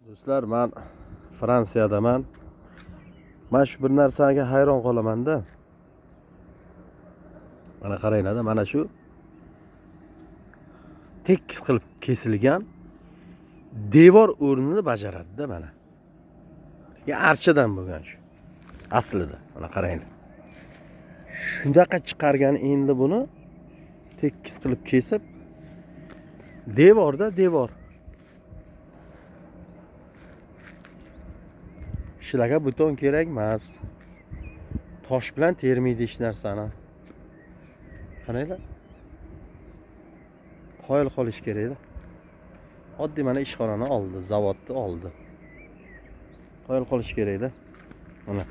Do'stlar, men Fransiyadaman. Men shu bir narsaga hayron qolaman-da. Mana qaranglar, mana shu tekis qilib kesilgan devor o'rnini bajaradi-da mana. Archadan bo'lgan shu. Aslida, mana qaranglar. Shundaqa chiqargan endi buni tekis qilib kesib devorda devor. Shularga beton kerak emas. Tosh bilan termaydi hech narsani. Qaranglar. Qoyil qolish kerak-da. Oddiy mana ishxonani oldi, zavodni oldi. Qoyil qolish kerak-da. Mana